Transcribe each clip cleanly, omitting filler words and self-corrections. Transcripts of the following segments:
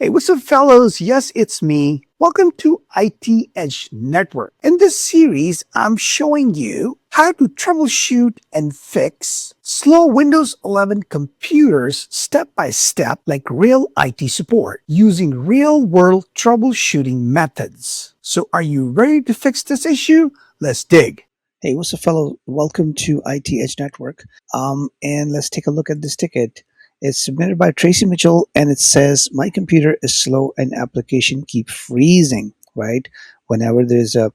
Hey, what's up, fellows? Yes, it's me. Welcome to IT Edge Network. In this series, I'm showing you how to troubleshoot and fix slow Windows 11 computers step by step, like real IT support, using real world troubleshooting methods. So, are you ready to fix this issue? Let's dig. Hey, what's up, fellow? Welcome to IT Edge Network. And let's take a look at this ticket. It's submitted by Tracy Mitchell, and it says, "My computer is slow and application keep freezing." Right? Whenever there's a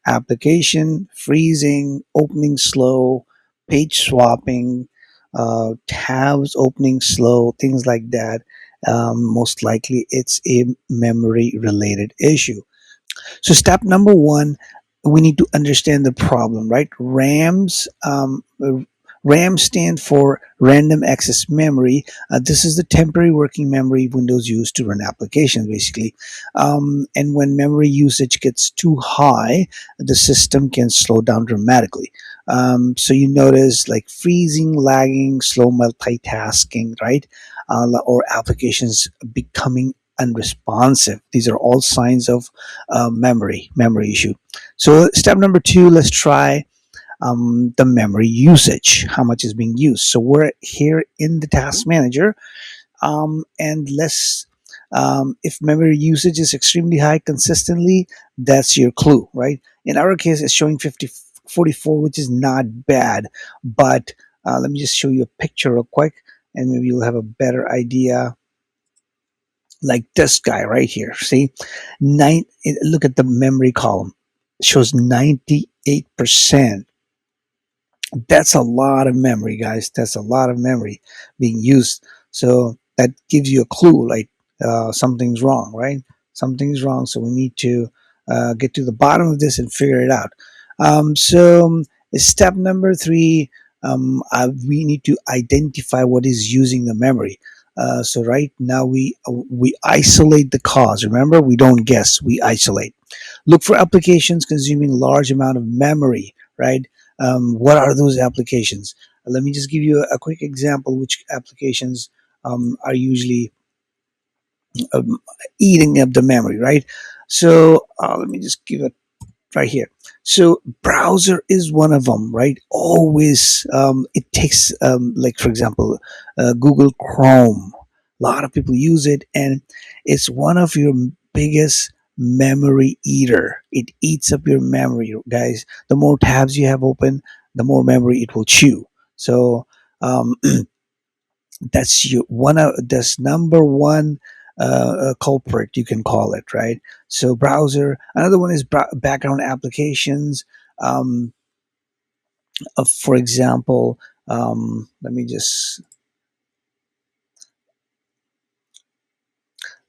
application freezing, opening slow, page swapping, tabs opening slow, things like that, most likely it's a memory related issue. So step number one, we need to understand the problem, right? RAM stand for random access memory. This is the temporary working memory Windows use to run applications, basically. And when memory usage gets too high, the system can slow down dramatically. So you notice like freezing, lagging, slow multitasking, right? Or applications becoming unresponsive. These are all signs of memory issue. So step number two, let's try the memory usage, how much is being used. So we're here in the task manager, and let's if memory usage is extremely high consistently, that's your clue, right? In our case, it's showing 44, which is not bad, but let me just show you a picture real quick, and maybe you'll have a better idea. Like this guy right here, see, look at the memory column, it shows 98%. That's a lot of memory, guys. That's a lot of memory being used. So that gives you a clue, like something's wrong, right? Something's wrong. So we need to get to the bottom of this and figure it out. So step number three, we need to identify what is using the memory. So right now we isolate the cause. Remember, we don't guess, we isolate. Look for applications consuming large amount of memory, right? What are those applications? Let me just give you a quick example which applications are usually um, eating up the memory, right? So let me just give it right here. So browser is one of them, right? Always, it takes, like for example, Google Chrome. A lot of people use it, and it's one of your biggest memory eater. It eats up your memory, guys. The more tabs you have open, the more memory it will chew. So that's number one culprit, you can call it, right? So browser. Another one is background applications. um, for example, let me just,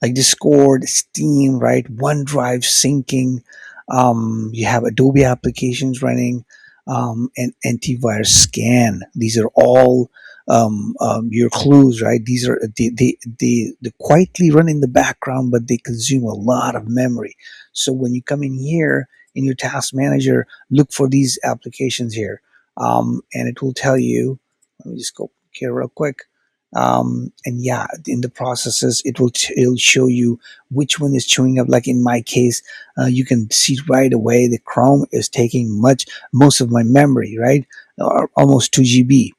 like Discord, Steam, right? OneDrive syncing. You have Adobe applications running, and antivirus scan. These are all your clues, right? These are they quietly run in the background, but they consume a lot of memory. So when you come in here in your task manager, look for these applications here, and it will tell you. Let me just go here real quick. And yeah, in the processes it'll show you which one is showing up. Like in my case, you can see right away the Chrome is taking most of my memory, right? Almost 2 GB.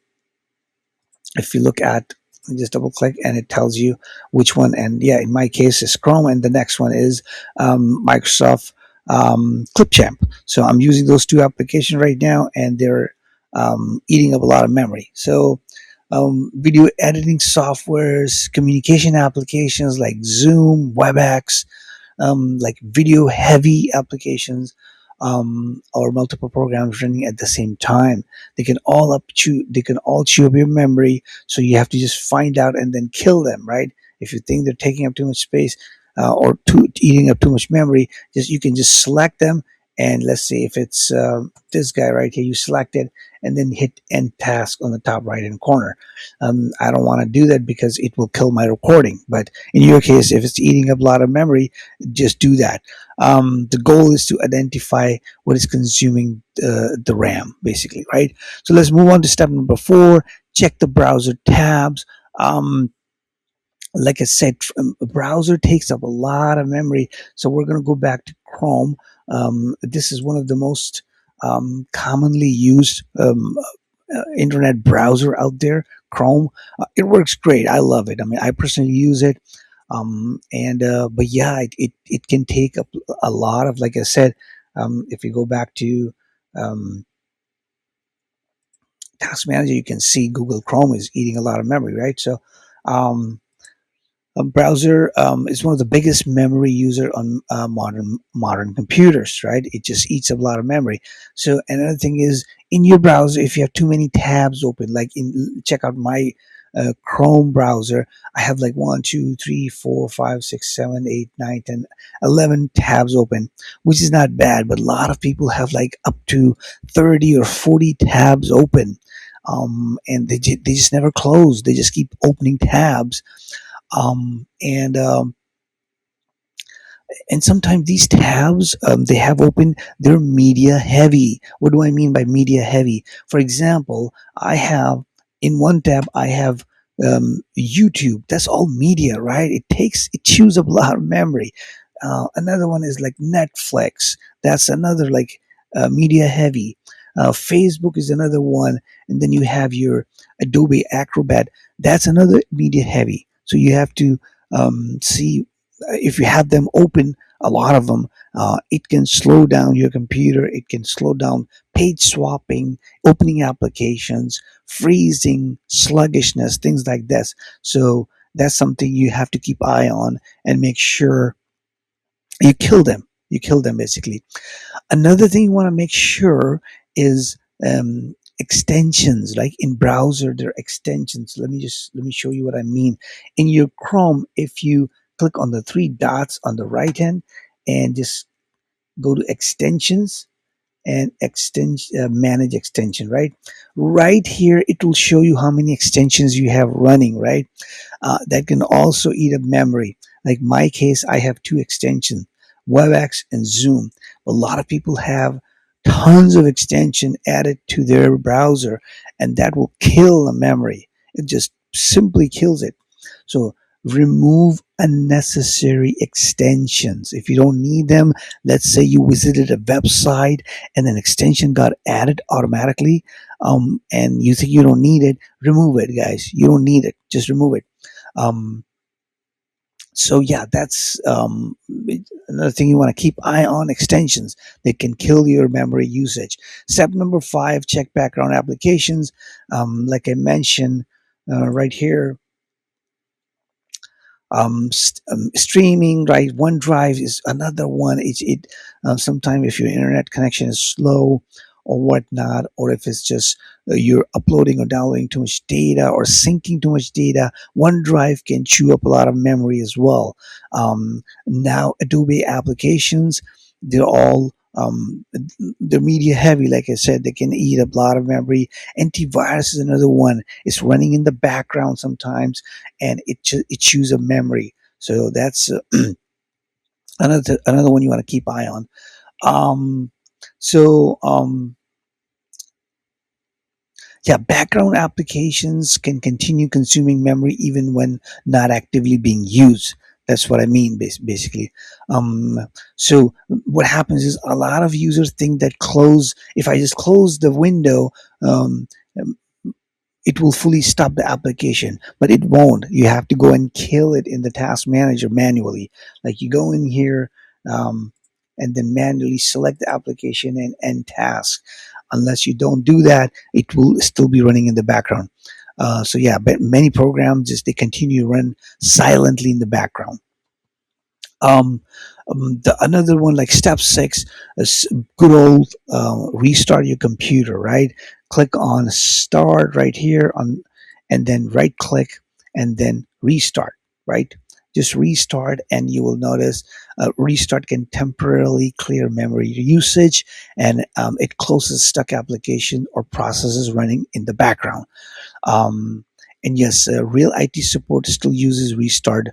If you look at, just double click and it tells you which one. And yeah, in my case it's Chrome, and the next one is Microsoft Clipchamp. So I'm using those two applications right now, and they're eating up a lot of memory. So video editing softwares, communication applications like Zoom, WebEx, like video heavy applications, or multiple programs running at the same time. They can all chew up your memory. So you have to just find out and then kill them, right? If you think they're taking up too much space, or eating up too much memory, you can just select them. And let's say if it's this guy right here, you select it and then hit end task on the top right hand corner. I don't want to do that because it will kill my recording. But in your case, if it's eating up a lot of memory, just do that. The goal is to identify what is consuming the RAM, basically, right? So let's move on to step number four. Check the browser tabs. Like I said, a browser takes up a lot of memory. So we're going to go back to Chrome. This is one of the most commonly used internet browser out there, Chrome. It works great. I love it. I mean, I personally use it. And But yeah, it can take up a lot of, like I said, if you go back to um, Task Manager, you can see Google Chrome is eating a lot of memory, right? So um, a browser is one of the biggest memory user on modern computers, right? It just eats up a lot of memory. So another thing is, in your browser, if you have too many tabs open, like in check out my Chrome browser, I have like 1, 2, 3, 4, 5, 6, 7, 8, 9, 10, 11 tabs open, which is not bad, but a lot of people have like up to 30 or 40 tabs open. And they just never close. They just keep opening tabs, and sometimes these tabs they have open, they're media heavy. What do I mean by media heavy? For example, I have, in one tab I have YouTube. That's all media, right? It chews up a lot of memory. Another one is like Netflix. That's another like media heavy. Facebook is another one, and then you have your Adobe Acrobat. That's another media heavy. So you have to see if you have them open, a lot of them, it can slow down your computer. It can slow down page swapping, opening applications, freezing, sluggishness, things like this. So that's something you have to keep eye on and make sure you kill them. You kill them basically. Another thing you want to make sure is extensions. Like in browser, there are extensions. Let me show you what I mean. In your Chrome, if you click on the three dots on the right hand and just go to extensions and manage extension, right here it will show you how many extensions you have running, right? That can also eat up memory. Like my case, I have two extensions, WebEx and Zoom. A lot of people have tons of extension added to their browser, and that will kill the memory. It just simply kills it. So remove unnecessary extensions. If you don't need them, let's say you visited a website and an extension got added automatically, and you think you don't need it, remove it, guys. You don't need it. Just remove it. Um, so yeah, that's another thing you want to keep eye on, extensions. They can kill your memory usage. Step number 5, check background applications. Like I mentioned right here, streaming, right? OneDrive is another one. Sometimes if your internet connection is slow or whatnot, or if it's just you're uploading or downloading too much data or syncing too much data, OneDrive can chew up a lot of memory as well. Now Adobe applications, they're all they're media heavy. Like I said, they can eat up a lot of memory. Antivirus is another one. It's running in the background sometimes, and it chews up memory. So that's another one you want to keep eye on. Um, so yeah, background applications can continue consuming memory even when not actively being used. That's what I mean, basically. Um, so what happens is a lot of users think that if I just close the window, um, it will fully stop the application, but it won't. You have to go and kill it in the task manager manually. Like you go in here, and then manually select the application and end task. Unless you don't do that, it will still be running in the background. So yeah, but many programs just they continue to run silently in the background. Um, Another one like step 6 is good old restart your computer, right? Click on start right here on, and then right click and then restart, right? Just restart, and you will notice restart can temporarily clear memory usage, and it closes stuck application or processes running in the background. um, and yes, real IT support still uses restart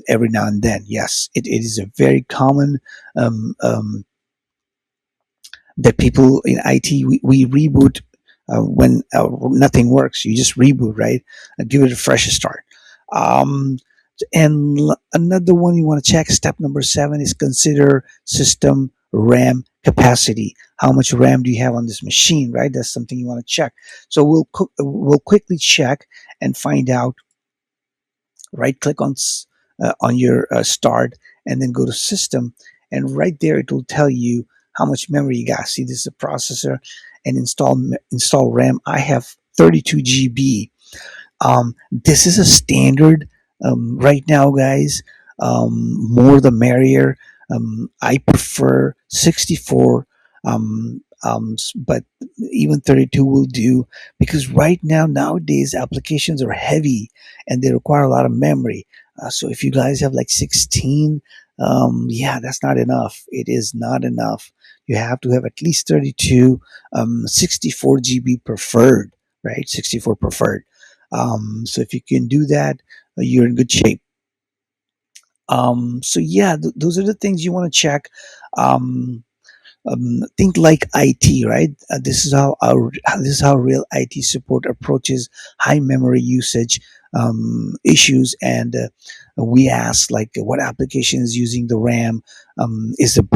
every now and then. Yes, it is a very common um, um, that people in IT we reboot when nothing works. You just reboot, right? Give it a fresh start. Um, Another one you want to check, step number 7, is consider system RAM capacity. How much RAM do you have on this machine, right? That's something you want to check. So we'll quickly check and find out. Right click on your start, and then go to system, and right there it will tell you how much memory you got. See, this is a processor, and install RAM. I have 32 GB. This is a standard right now, guys. More the merrier. I prefer 64, but even 32 will do, because right now, nowadays, applications are heavy and they require a lot of memory. So if you guys have like 16, yeah, that's not enough. It is not enough. You have to have at least 32, 64 GB preferred, right? 64 preferred. So if you can do that, you're in good shape. So yeah, those are the things you want to check. Um, think like IT, right? This is how real IT support approaches high memory usage issues, and we ask like, what application is using the RAM? Is it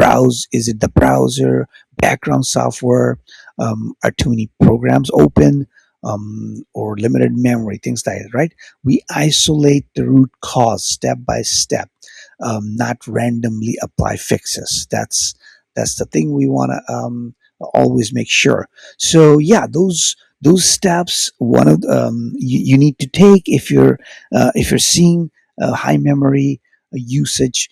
the browser, background software? Are too many programs open? Or limited memory, things like that, right? We isolate the root cause step by step, not randomly apply fixes. That's the thing we want to always make sure. So yeah, those steps, one of you need to take if you're seeing high memory usage,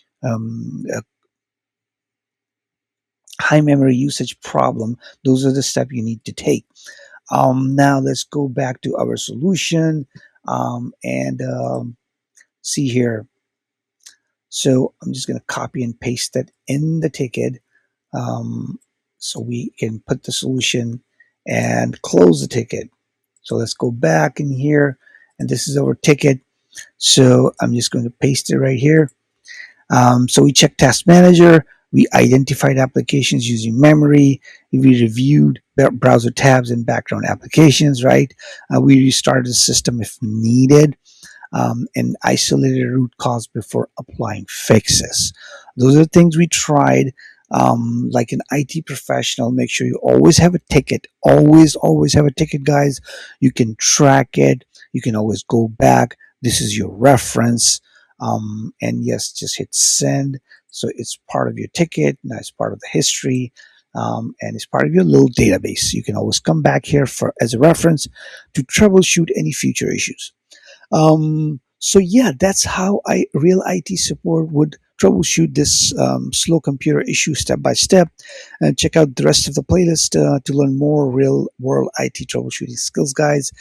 high memory usage problem. Those are the steps you need to take. Now let's go back to our solution, and see here. So I'm just going to copy and paste that in the ticket, um, so we can put the solution and close the ticket. So let's go back in here, and this is our ticket. So I'm just going to paste it right here. So we checked task manager, we identified applications using memory, we reviewed browser tabs and background applications, right? We restarted the system if needed, and isolated root cause before applying fixes. Those are things we tried. Like an IT professional, make sure you always have a ticket. Always have a ticket, guys. You can track it. You can always go back. This is your reference. And yes, just hit send. So it's part of your ticket. Now it's part of the history. And it's part of your little database. You can always come back here for as a reference to troubleshoot any future issues. So yeah, that's how real IT support would troubleshoot this slow computer issue step by step. And check out the rest of the playlist to learn more real world IT troubleshooting skills, guys.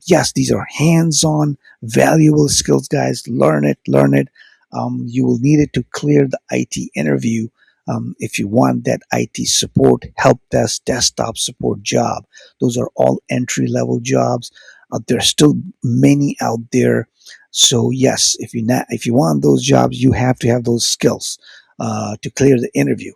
Yes, these are hands-on, valuable skills, guys. Learn it, learn it. You will need it to clear the IT interview. If you want that IT support, help desk, desktop support job, those are all entry level jobs. There's still many out there. So yes, if you want those jobs, you have to have those skills to clear the interview,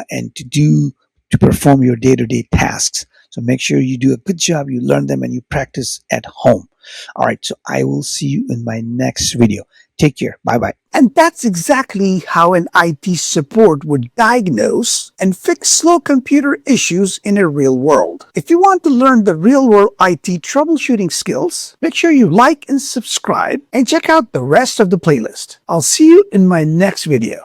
and to perform your day-to-day tasks. So make sure you do a good job, you learn them, and you practice at home. All right, so I will see you in my next video. Take care. Bye bye. And that's exactly how an IT support would diagnose and fix slow computer issues in a real world. If you want to learn the real world IT troubleshooting skills, make sure you like and subscribe and check out the rest of the playlist. I'll see you in my next video.